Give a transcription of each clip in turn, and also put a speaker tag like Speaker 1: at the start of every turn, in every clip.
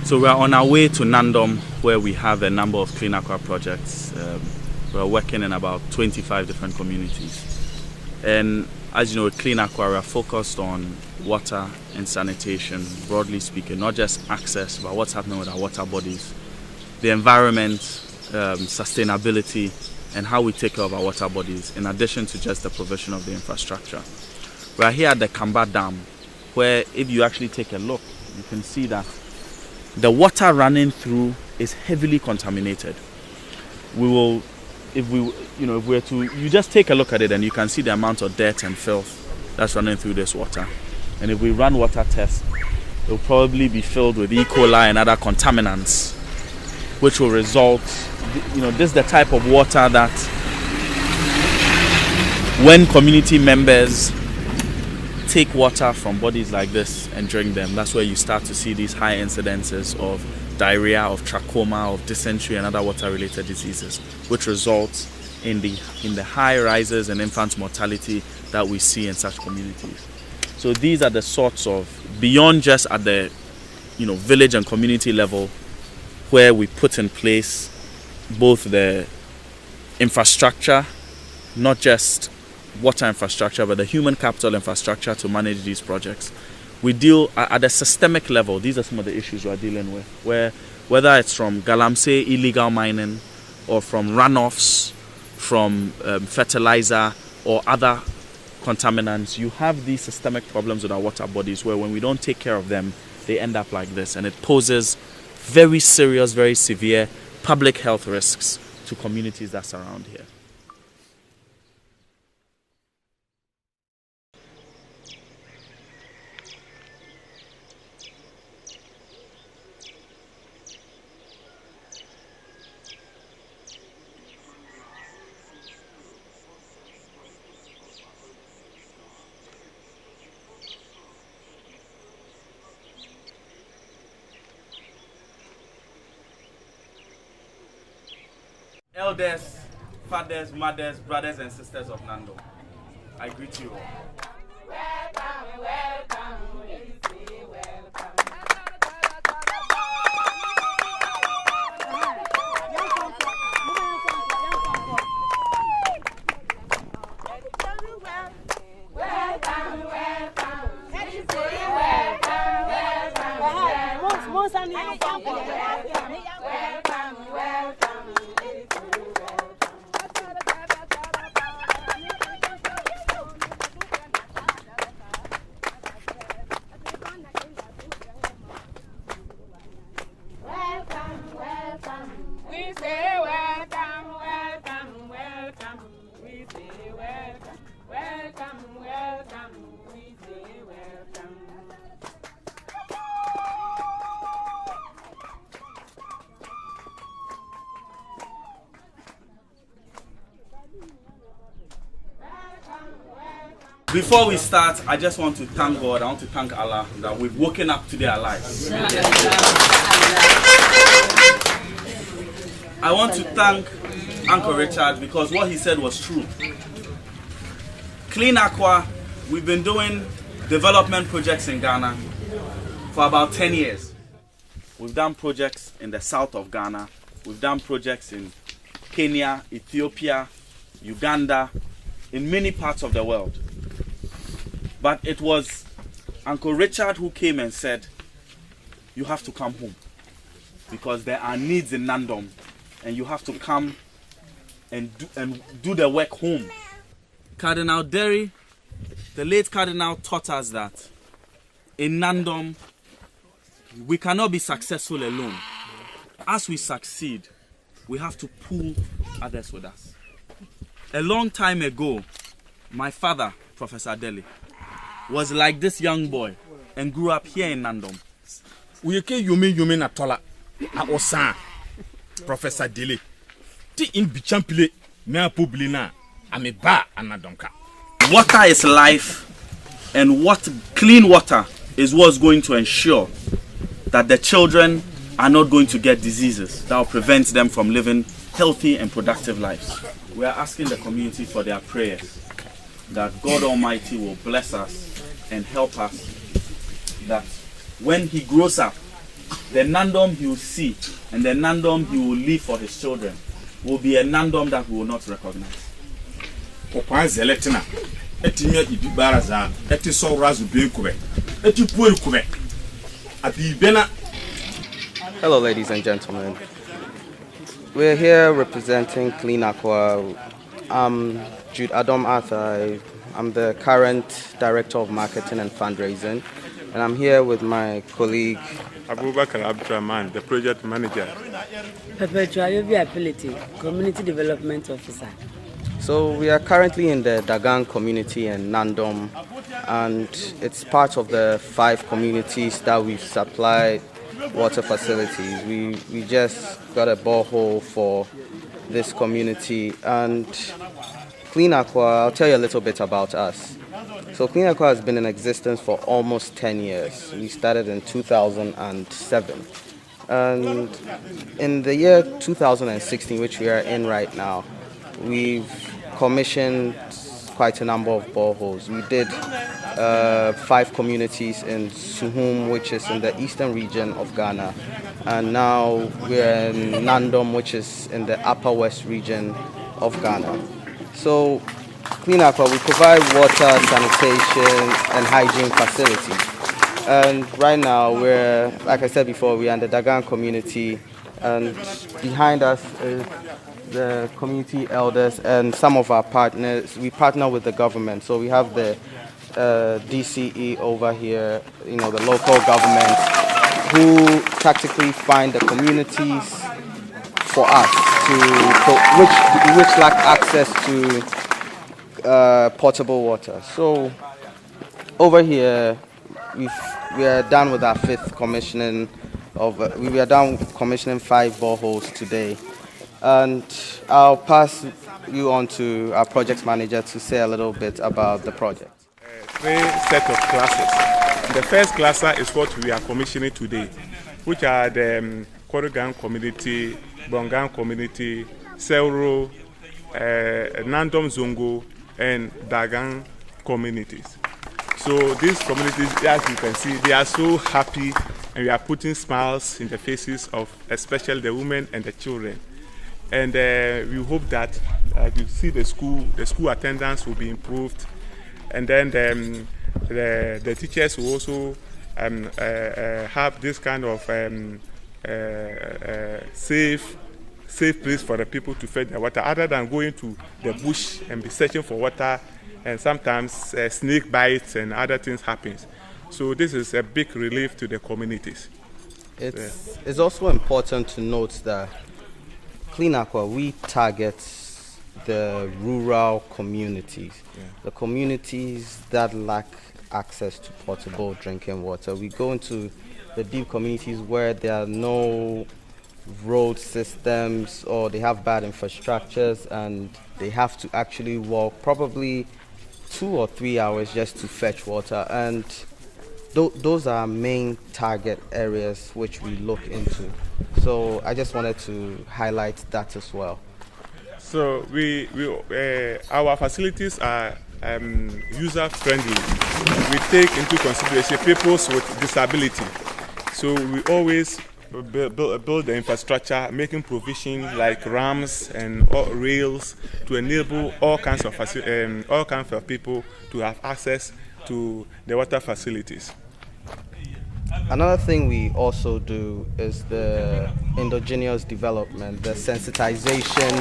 Speaker 1: So we are on our way to Nandom, where we have a number of CleanAcwa projects. We're working in about 25 different communities. And as you know, with CleanAcwa, we are focused on water and sanitation, broadly speaking, not just access, but what's happening with our water bodies, the environment, sustainability, and how we take care of our water bodies, in addition to just the provision of the infrastructure. We are here at the Kamba Dam, where if you actually take a look, you can see that the water running through is heavily contaminated. You just take a look at it and you can see the amount of dirt and filth that's running through this water. And if we run water tests, it will probably be filled with E. coli and other contaminants, which will result, this is the type of water that when community members take water from bodies like this and drink them, that's where you start to see these high incidences of diarrhea, of trachoma, of dysentery and other water-related diseases, which results in the high rises in infant mortality that we see in such communities. So these are the sorts of, beyond just at the village and community level, where we put in place both the infrastructure, not just water infrastructure, but the human capital infrastructure to manage these projects. We deal at a systemic level. These are some of the issues we're dealing with, where whether it's from galamsey illegal mining or from runoffs, from fertilizer or other contaminants, you have these systemic problems with our water bodies where when we don't take care of them, they end up like this, and it poses very serious, very severe public health risks to communities that surround here. Elders, fathers, mothers, brothers and sisters of Nandom, I greet you all.
Speaker 2: Welcome, welcome, we say welcome. Welcome, welcome, we say welcome, welcome, welcome. We say welcome, welcome, welcome. We say welcome, welcome, welcome. We say welcome.
Speaker 1: Before we start, I just want to thank God. I want to thank Allah that we've woken up today alive. I want to thank Uncle Richard because what he said was true. CleanAcwa, we've been doing development projects in Ghana for about 10 years. We've done projects in the south of Ghana. We've done projects in Kenya, Ethiopia, Uganda, in many parts of the world. But it was Uncle Richard who came and said, you have to come home because there are needs in Nandom and you have to come and do the work home. Cardinal Derry, the late Cardinal, taught us that in Nandom, we cannot be successful alone. As we succeed, we have to pull others with us. A long time ago, my father, Professor Dele, was like this young boy and grew up here in Nandom.
Speaker 3: Uyeke yume na tola a osan Professor Dele. Ti in bichampile me apoblina ame ba anadomka.
Speaker 1: Water is life, and clean water is what's going to ensure that the children are not going to get diseases that will prevent them from living healthy and productive lives. We are asking the community for their prayers that God Almighty will bless us and help us, that when he grows up, the Nandom he will see and the Nandom he will leave for his children will be a Nandom that we will not recognize.
Speaker 3: Okwan zeletina etimia ibi baraza eti so razu benkube eti puer kube abi bena.
Speaker 4: Hello, ladies and gentlemen. We're here representing CleanAcwa. I'm Jude Adam Arthur. I'm the current Director of Marketing and Fundraising, and I'm here with my colleague
Speaker 5: Abubakar Abdurrahman, the Project Manager.
Speaker 6: Perpetual Viability, Community Development Officer.
Speaker 4: So we are currently in the Dagang community in Nandom, and it's part of the 5 communities that we've supplied water facilities. We just got a borehole for this community, and CleanAcwa, I'll tell you a little bit about us. So CleanAcwa has been in existence for almost 10 years. We started in 2007. And in the year 2016, which we are in right now, we've commissioned quite a number of boreholes. We did 5 communities in Suhum, which is in the eastern region of Ghana. And now we're in Nandom, which is in the upper west region of Ghana. So CleanAcwa, we provide water, sanitation, and hygiene facilities. And right now, we're, like I said before, we're in the Dagang community, and behind us is the community elders and some of our partners. We partner with the government, so we have the DCE over here, you know, the local government, who practically find the communities for us which lack access to potable water. So over here, we are done with our 5th commissioning we are done commissioning 5 boreholes today, and I'll pass you on to our project manager to say a little bit about the project.
Speaker 5: 3 sets of classes. The first cluster is what we are commissioning today, which are the Koregan community, Bongan community, Seuro, Nandom Zongo, and Dagang communities. So these communities, as you can see, they are so happy, and we are putting smiles in the faces of especially the women and the children. And we hope that you see the school attendance will be improved, and then the teachers will also have this kind of safe place for the people to fetch their water, other than going to the bush and be searching for water, and sometimes snake bites and other things happens. So this is a big relief to the communities.
Speaker 4: It's also important to note that CleanAcwa, we target the rural communities, the communities that lack access to potable drinking water. We go into the deep communities where there are no road systems, or they have bad infrastructures, and they have to actually walk probably 2 or 3 hours just to fetch water. And those are our main target areas which we look into. So I just wanted to highlight that as well.
Speaker 5: So our facilities are user friendly. We take into consideration people with disability. So we always build the infrastructure, making provision like ramps and rails to enable all kinds of people to have access to the water facilities.
Speaker 4: Another thing we also do is the endogenous development, the sensitization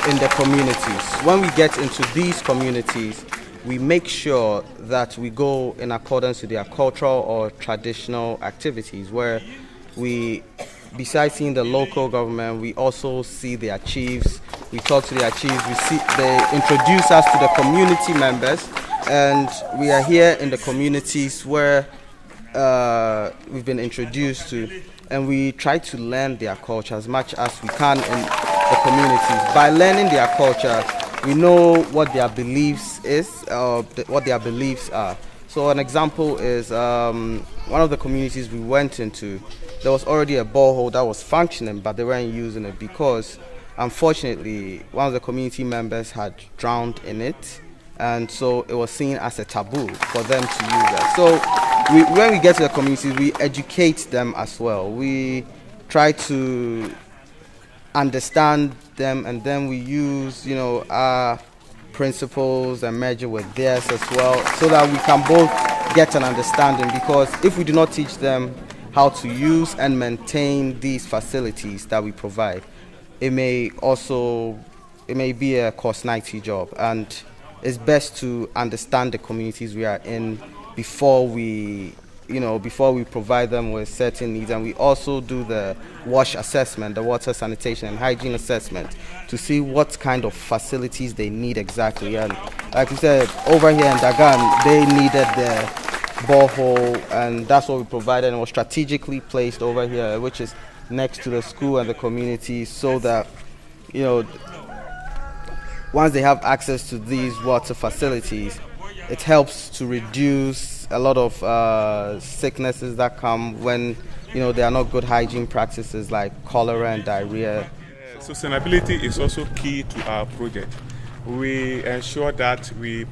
Speaker 4: in the communities. When we get into these communities, we make sure that we go in accordance with their cultural or traditional activities, where we, besides seeing the local government, we also see their chiefs. We talk to their chiefs. They introduce us to the community members, and we are here in the communities where we've been introduced to, and we try to learn their culture as much as we can in the communities. By learning their culture, we know what their beliefs what their beliefs are. So an example is one of the communities we went into, there was already a borehole that was functioning, but they weren't using it because, unfortunately, one of the community members had drowned in it, and so it was seen as a taboo for them to use that. So when we get to the communities, we educate them as well. We try to understand them, and then we use, our principles and measure with theirs as well, so that we can both get an understanding. Because if we do not teach them how to use and maintain these facilities that we provide, it may be a cost-90 job, and it's best to understand the communities we are in before we provide them with certain needs. And we also do the WASH assessment, the water, sanitation and hygiene assessment, to see what kind of facilities they need exactly. And like we said, over here in Dagan, they needed the borehole, and that's what we provided, and was strategically placed over here, which is next to the school and the community, so that, once they have access to these water facilities, it helps to reduce a lot of sicknesses that come when there are not good hygiene practices like cholera and diarrhea.
Speaker 5: Sustainability is also key to our project. We ensure that we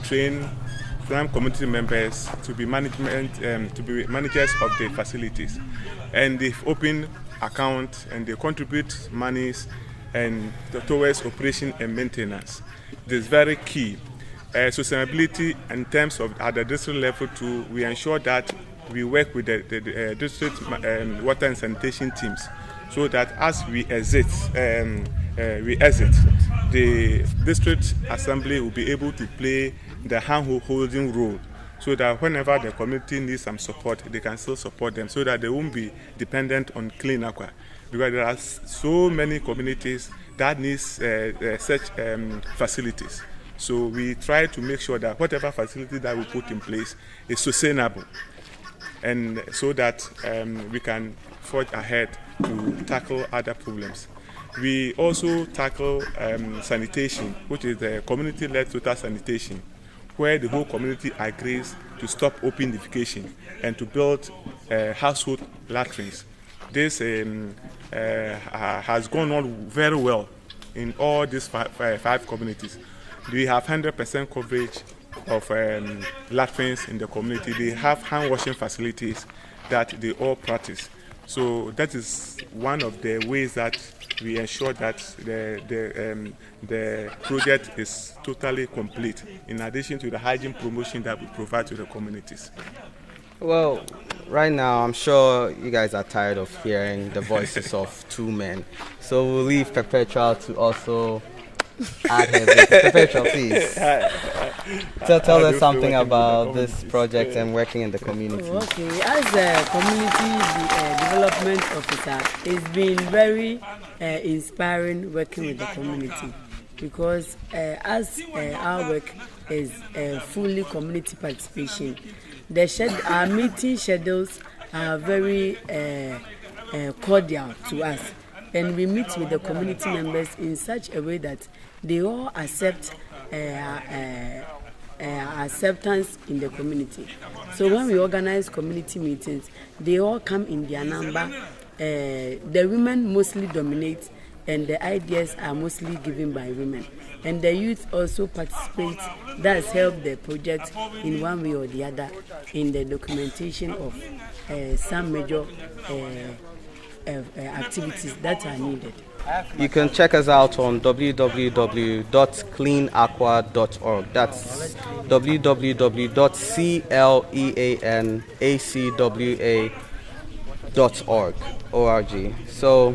Speaker 5: train some community members to be managers of the facilities, and they've opened accounts and they contribute monies and towards operation and maintenance. This is very key. Sustainability in terms of at the district level too, we ensure that we work with the district water and sanitation teams, so that as we exit, the district assembly will be able to play the hand-holding role, so that whenever the community needs some support, they can still support them, so that they won't be dependent on CleanAcwa. Because there are so many communities that need such facilities. So we try to make sure that whatever facility that we put in place is sustainable, and so that we can forge ahead to tackle other problems. We also tackle sanitation, which is the community-led total sanitation, where the whole community agrees to stop open defecation and to build household latrines. This has gone on very well in all these five communities. We have 100% coverage of latrines in the community. They have hand washing facilities that they all practice. So that is one of the ways that we ensure that the project is totally complete, in addition to the hygiene promotion that we provide to the communities.
Speaker 4: Well, right now, I'm sure you guys are tired of hearing the voices of two men. So we'll leave Perpetual to also add her bit. Perpetual, please. Tell us something about this project and working in the community.
Speaker 6: Okay, as a community development officer, it's been very inspiring working with the community, because as our work is fully community participation, our meeting schedules are very cordial to us, and we meet with the community members in such a way that they all accept acceptance in the community. So when we organize community meetings, they all come in their number. The women mostly dominate, and the ideas are mostly given by women. And the youth also participate. That has helped the project in one way or the other in the documentation of some major activities that are needed.
Speaker 4: You can check us out on www.cleanacwa.org. That's www.cleanacwa.org. So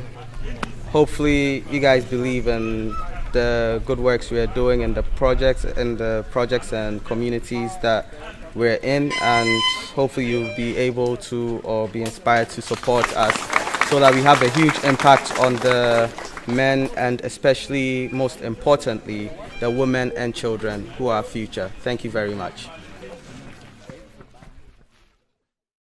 Speaker 4: hopefully you guys believe in the good works we are doing in the projects and communities that we're in, and hopefully you'll be able to or be inspired to support us, so that we have a huge impact on the men, and especially, most importantly, the women and children who are our future. Thank you very much.